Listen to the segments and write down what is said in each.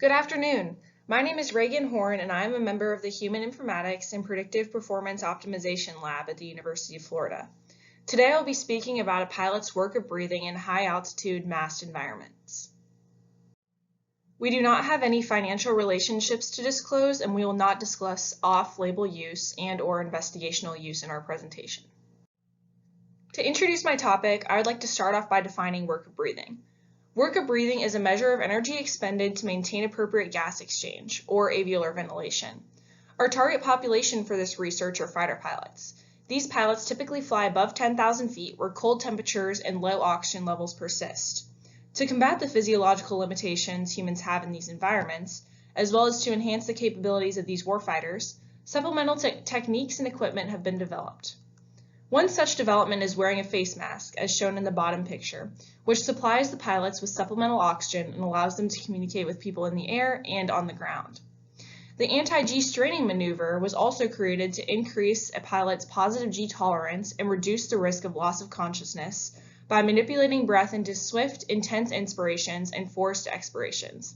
Good afternoon. My name is Reagan Horn, and I am a member of the Human Informatics and Predictive Performance Optimization Lab at the University of Florida. Today I'll be speaking about a pilot's work of breathing in high-altitude massed environments. We do not have any financial relationships to disclose, and we will not discuss off-label use and/or investigational use in our presentation. To introduce my topic, I would like to start off by defining work of breathing. Work of breathing is a measure of energy expended to maintain appropriate gas exchange, or alveolar ventilation. Our target population for this research are fighter pilots. These pilots typically fly above 10,000 feet where cold temperatures and low oxygen levels persist. To combat the physiological limitations humans have in these environments, as well as to enhance the capabilities of these warfighters, supplemental techniques and equipment have been developed. One such development is wearing a face mask, as shown in the bottom picture, which supplies the pilots with supplemental oxygen and allows them to communicate with people in the air and on the ground. The anti-G straining maneuver was also created to increase a pilot's positive G tolerance and reduce the risk of loss of consciousness by manipulating breath into swift, intense inspirations and forced expirations.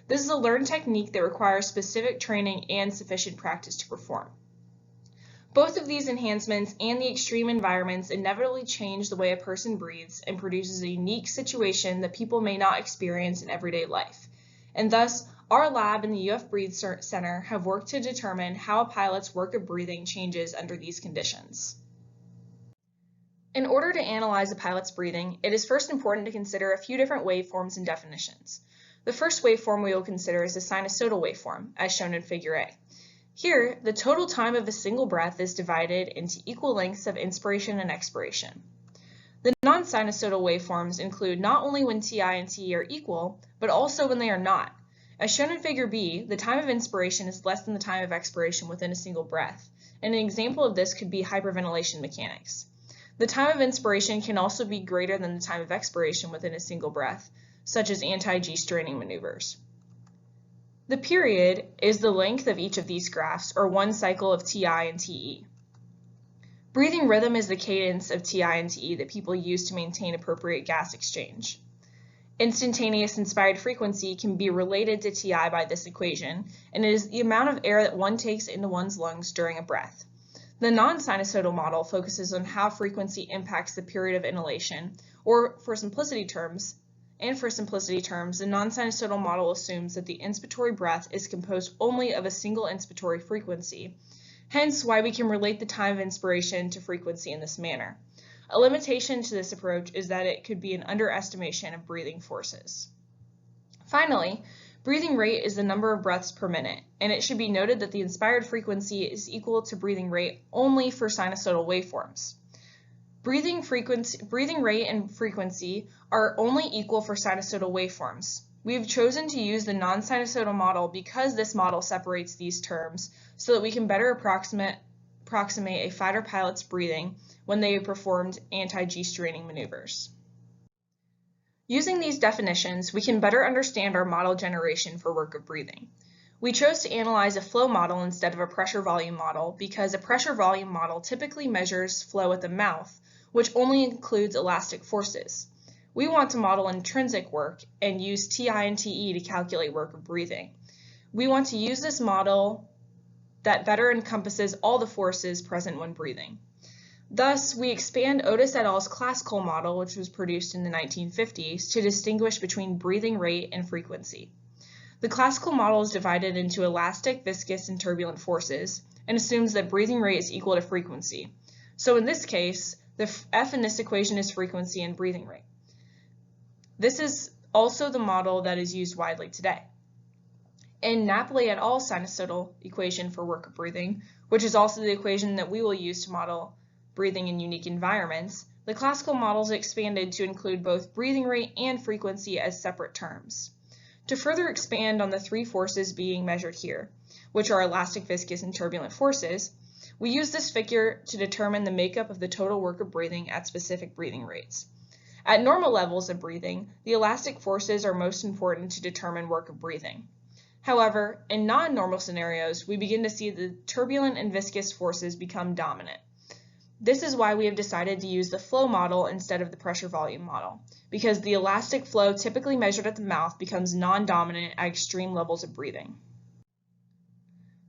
This is a learned technique that requires specific training and sufficient practice to perform. Both of these enhancements and the extreme environments inevitably change the way a person breathes and produces a unique situation that people may not experience in everyday life. And thus, our lab and the UF Breathe Center have worked to determine how a pilot's work of breathing changes under these conditions. In order to analyze a pilot's breathing, it is first important to consider a few different waveforms and definitions. The first waveform we will consider is the sinusoidal waveform, as shown in Figure A. Here, the total time of a single breath is divided into equal lengths of inspiration and expiration. The non-sinusoidal waveforms include not only when Ti and Te are equal, but also when they are not. As shown in Figure B, the time of inspiration is less than the time of expiration within a single breath, and an example of this could be hyperventilation mechanics. The time of inspiration can also be greater than the time of expiration within a single breath, such as anti-G straining maneuvers. The period is the length of each of these graphs, or one cycle of Ti and Te. Breathing rhythm is the cadence of Ti and Te that people use to maintain appropriate gas exchange. Instantaneous inspired frequency can be related to Ti by this equation, and it is the amount of air that one takes into one's lungs during a breath. The non-sinusoidal model focuses on how frequency impacts the period of inhalation, or for simplicity terms, the non-sinusoidal model assumes that the inspiratory breath is composed only of a single inspiratory frequency, hence why we can relate the time of inspiration to frequency in this manner. A limitation to this approach is that it could be an underestimation of breathing forces. Finally, breathing rate is the number of breaths per minute, and it should be noted that the inspired frequency is equal to breathing rate only for sinusoidal waveforms. Breathing rate and frequency are only equal for sinusoidal waveforms. We have chosen to use the non-sinusoidal model because this model separates these terms so that we can better approximate a fighter pilot's breathing when they have performed anti-G straining maneuvers. Using these definitions, we can better understand our model generation for work of breathing. We chose to analyze a flow model instead of a pressure volume model because a pressure volume model typically measures flow at the mouth, which only includes elastic forces. We want to model intrinsic work and use Ti and Te to calculate work of breathing. We want to use this model that better encompasses all the forces present when breathing. Thus, we expand Otis et al.'s classical model, which was produced in the 1950s, to distinguish between breathing rate and frequency. The classical model is divided into elastic, viscous, and turbulent forces, and assumes that breathing rate is equal to frequency. So in this case, the F in this equation is frequency and breathing rate. This is also the model that is used widely today. In Napoli et al.'s sinusoidal equation for work of breathing, which is also the equation that we will use to model breathing in unique environments, the classical model is expanded to include both breathing rate and frequency as separate terms. To further expand on the three forces being measured here, which are elastic, viscous, and turbulent forces, we use this figure to determine the makeup of the total work of breathing at specific breathing rates. At normal levels of breathing, the elastic forces are most important to determine work of breathing. However, in non-normal scenarios, we begin to see the turbulent and viscous forces become dominant. This is why we have decided to use the flow model instead of the pressure volume model, because the elastic flow typically measured at the mouth becomes non-dominant at extreme levels of breathing.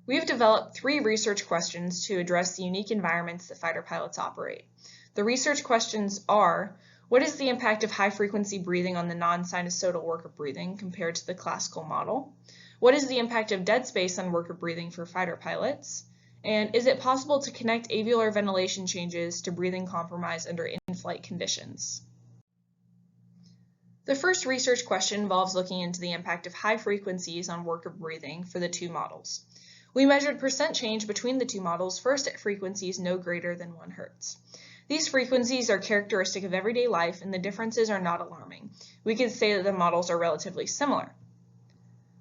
We have developed 3 research questions to address the unique environments that fighter pilots operate. The research questions are: what is the impact of high-frequency breathing on the non-sinusoidal work of breathing compared to the classical model? What is the impact of dead space on work of breathing for fighter pilots? And is it possible to connect alveolar ventilation changes to breathing compromise under in-flight conditions? The first research question involves looking into the impact of high frequencies on work of breathing for the 2 models. We measured percent change between the 2 models, first at frequencies no greater than 1 Hz. These frequencies are characteristic of everyday life, and the differences are not alarming. We could say that the models are relatively similar.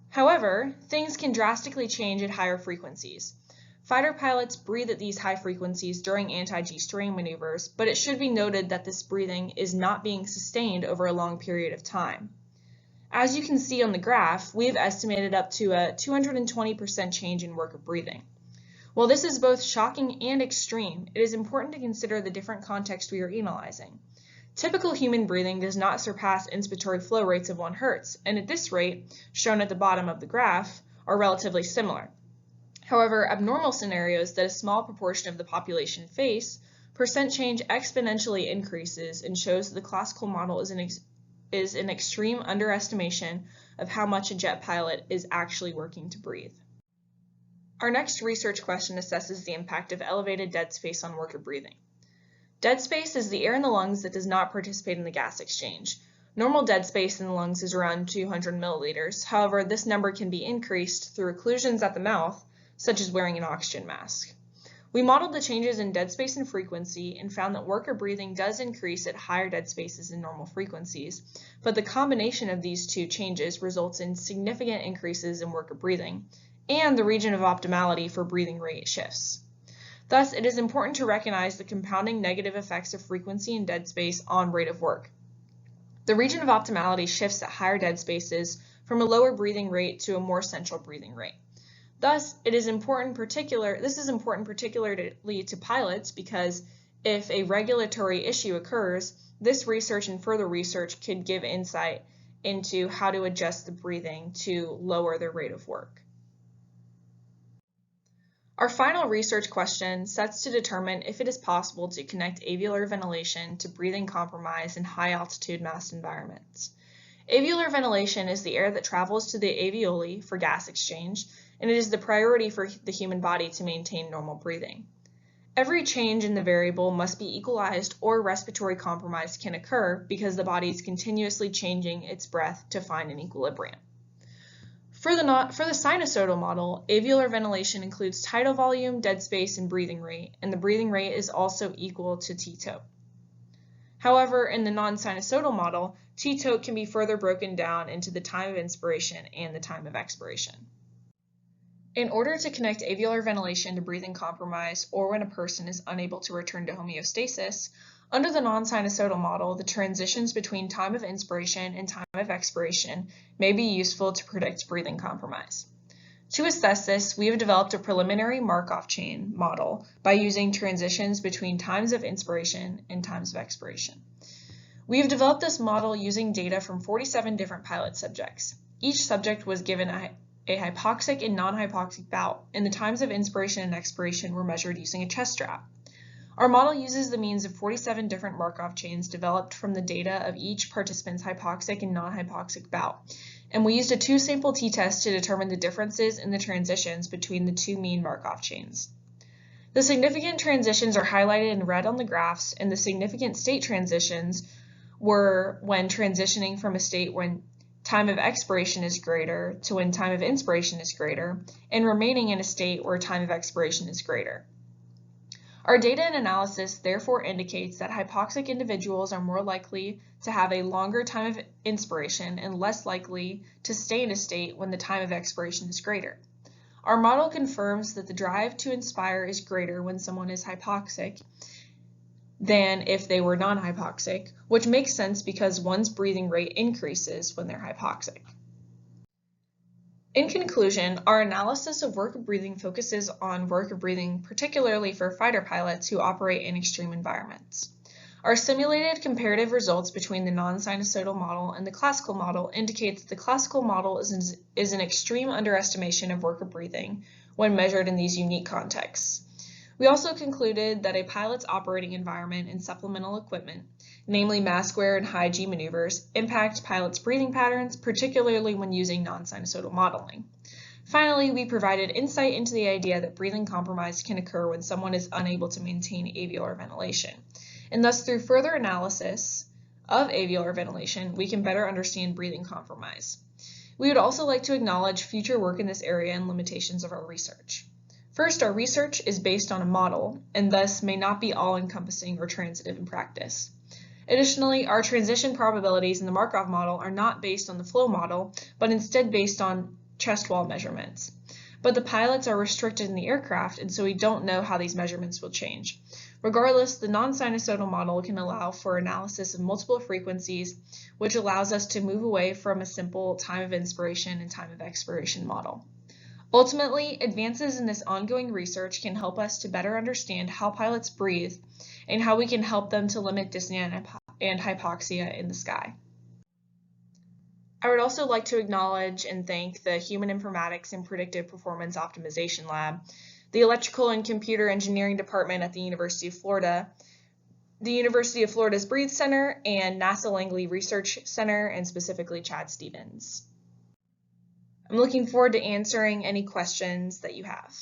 However, things can drastically change at higher frequencies. Fighter pilots breathe at these high frequencies during anti-G string maneuvers, but it should be noted that this breathing is not being sustained over a long period of time. As you can see on the graph, we have estimated up to a 220% change in work of breathing. While this is both shocking and extreme, it is important to consider the different context we are analyzing. Typical human breathing does not surpass inspiratory flow rates of 1 Hz, and at this rate, shown at the bottom of the graph, are relatively similar. However, abnormal scenarios that a small proportion of the population face, percent change exponentially increases and shows that the classical model is an extreme underestimation of how much a jet pilot is actually working to breathe. Our next research question assesses the impact of elevated dead space on work of breathing. Dead space is the air in the lungs that does not participate in the gas exchange. Normal dead space in the lungs is around 200 milliliters. However, this number can be increased through occlusions at the mouth, such as wearing an oxygen mask. We modeled the changes in dead space and frequency and found that work of breathing does increase at higher dead spaces than normal frequencies, but the combination of these 2 changes results in significant increases in work of breathing, and the region of optimality for breathing rate shifts. Thus, it is important to recognize the compounding negative effects of frequency and dead space on rate of work. The region of optimality shifts at higher dead spaces from a lower breathing rate to a more central breathing rate. Thus, this is important particularly to pilots, because if a regulatory issue occurs, this research and further research could give insight into how to adjust the breathing to lower their rate of work. Our final research question sets to determine if it is possible to connect alveolar ventilation to breathing compromise in high-altitude mass environments. Alveolar ventilation is the air that travels to the alveoli for gas exchange, and it is the priority for the human body to maintain normal breathing. Every change in the variable must be equalized, or respiratory compromise can occur because the body is continuously changing its breath to find an equilibrium. For the sinusoidal model, alveolar ventilation includes tidal volume, dead space, and breathing rate, and the breathing rate is also equal to T-tote. However, in the non-sinusoidal model, T-tote can be further broken down into the time of inspiration and the time of expiration. In order to connect alveolar ventilation to breathing compromise, or when a person is unable to return to homeostasis, under the non-sinusoidal model, the transitions between time of inspiration and time of expiration may be useful to predict breathing compromise. To assess this, we have developed a preliminary Markov chain model by using transitions between times of inspiration and times of expiration. We have developed this model using data from 47 different pilot subjects. Each subject was given a hypoxic and non-hypoxic bout, and the times of inspiration and expiration were measured using a chest strap. Our model uses the means of 47 different Markov chains developed from the data of each participant's hypoxic and non-hypoxic bout, and we used a 2-sample t-test to determine the differences in the transitions between the 2 mean Markov chains. The significant transitions are highlighted in red on the graphs, and the significant state transitions were when transitioning from a state when time of expiration is greater to when time of inspiration is greater, and remaining in a state where time of expiration is greater. Our data and analysis therefore indicates that hypoxic individuals are more likely to have a longer time of inspiration and less likely to stay in a state when the time of expiration is greater. Our model confirms that the drive to inspire is greater when someone is hypoxic than if they were non-hypoxic, which makes sense because one's breathing rate increases when they're hypoxic. In conclusion, our analysis of work of breathing focuses on work of breathing, particularly for fighter pilots who operate in extreme environments. Our simulated comparative results between the non-sinusoidal model and the classical model indicate that the classical model is an extreme underestimation of work of breathing when measured in these unique contexts. We also concluded that a pilot's operating environment and supplemental equipment, namely mask wear and high G maneuvers, impact pilots' breathing patterns, particularly when using non-sinusoidal modeling. Finally, we provided insight into the idea that breathing compromise can occur when someone is unable to maintain alveolar ventilation. And thus, through further analysis of alveolar ventilation, we can better understand breathing compromise. We would also like to acknowledge future work in this area and limitations of our research. First, our research is based on a model, and thus may not be all-encompassing or transitive in practice. Additionally, our transition probabilities in the Markov model are not based on the flow model, but instead based on chest wall measurements. But the pilots are restricted in the aircraft, and so we don't know how these measurements will change. Regardless, the non-sinusoidal model can allow for analysis of multiple frequencies, which allows us to move away from a simple time of inspiration and time of expiration model. Ultimately, advances in this ongoing research can help us to better understand how pilots breathe and how we can help them to limit dyspnea and hypoxia in the sky. I would also like to acknowledge and thank the Human Informatics and Predictive Performance Optimization Lab, the Electrical and Computer Engineering Department at the University of Florida, the University of Florida's Breathe Center, and NASA Langley Research Center, and specifically Chad Stevens. I'm looking forward to answering any questions that you have.